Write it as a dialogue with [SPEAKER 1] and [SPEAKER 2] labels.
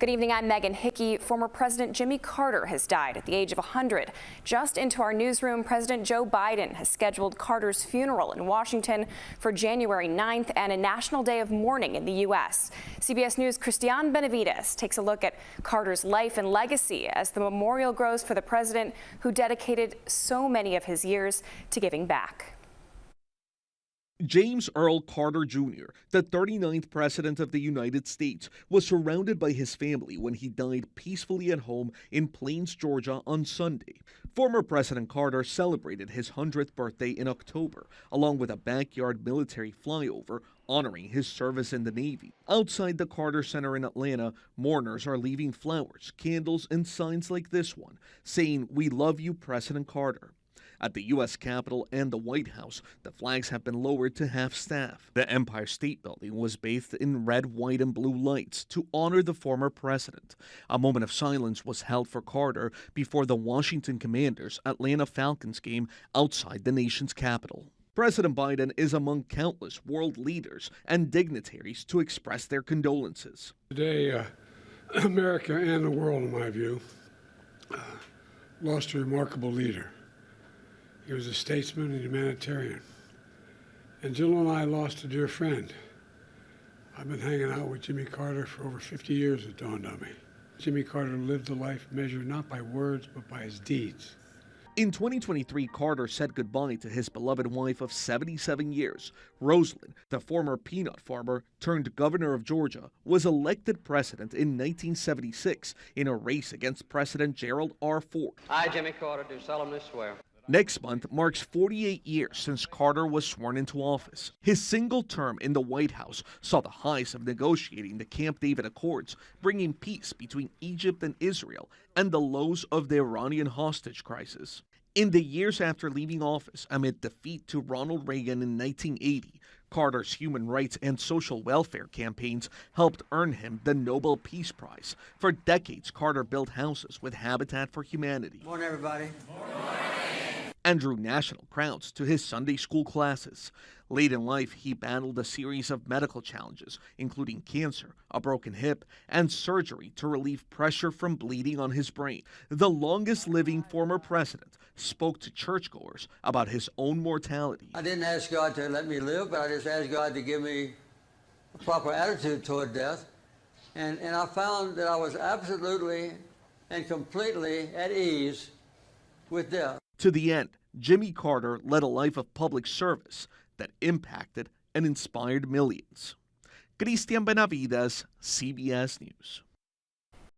[SPEAKER 1] Good evening, I'm Megan Hickey. Former President Jimmy Carter has died at the age of 100. Just into our newsroom, President Joe Biden has scheduled Carter's funeral in Washington for January 9th and a national day of mourning in the U.S. CBS News' Cristian Benavides takes a look at Carter's life and legacy as the memorial grows for the president who dedicated so many of his years to giving back.
[SPEAKER 2] Jame Earl Carter Jr., the 39th President of the United States, was surrounded by his family when he died peacefully at home in Plains, Georgia on Sunday. Former President Carter celebrated his 100th birthday in October, along with a backyard military flyover honoring his service in the Navy. Outside the Carter Center in Atlanta, mourners are leaving flowers, candles, and signs like this one, saying, "We love you, President Carter." At the U.S. Capitol and the White House, the flags have been lowered to half-staff. The Empire State Building was bathed in red, white, and blue lights to honor the former president. A moment of silence was held for Carter before the Washington Commanders' Atlanta Falcons game outside the nation's capital. President Biden is among countless world leaders and dignitaries to express their condolences.
[SPEAKER 3] Today, America and the world, in my view, lost a remarkable leader. He was a statesman and humanitarian. And Jill and I lost a dear friend. I've been hanging out with Jimmy Carter for over 50 years, it dawned on me. Jimmy Carter lived a life measured not by words, but by his deeds.
[SPEAKER 2] In 2023, Carter said goodbye to his beloved wife of 77 years. Rosalynn, the former peanut farmer turned governor of Georgia, was elected president in 1976 in a race against President Gerald R. Ford.
[SPEAKER 4] I, Jimmy Carter, do solemnly swear.
[SPEAKER 2] Next month marks 48 years since Carter was sworn into office. His single term in the White House saw the highs of negotiating the Camp David Accords, bringing peace between Egypt and Israel, and the lows of the Iranian hostage crisis. In the years after leaving office amid defeat to Ronald Reagan in 1980, Carter's human rights and social welfare campaigns helped earn him the Nobel Peace Prize. For decades, Carter built houses with Habitat for Humanity.
[SPEAKER 4] Morning, everybody.
[SPEAKER 2] And drew national crowds to his Sunday school classes. Late in life, he battled a series of medical challenges, including cancer, a broken hip, and surgery to relieve pressure from bleeding on his brain. The longest-living former president spoke to churchgoers about his own mortality.
[SPEAKER 5] I didn't ask God to let me live, but I just asked God to give me a proper attitude toward death. And I found that I was absolutely and completely at ease with death.
[SPEAKER 2] To the end, Jimmy Carter led a life of public service that impacted and inspired millions. Cristian Benavides, CBS News.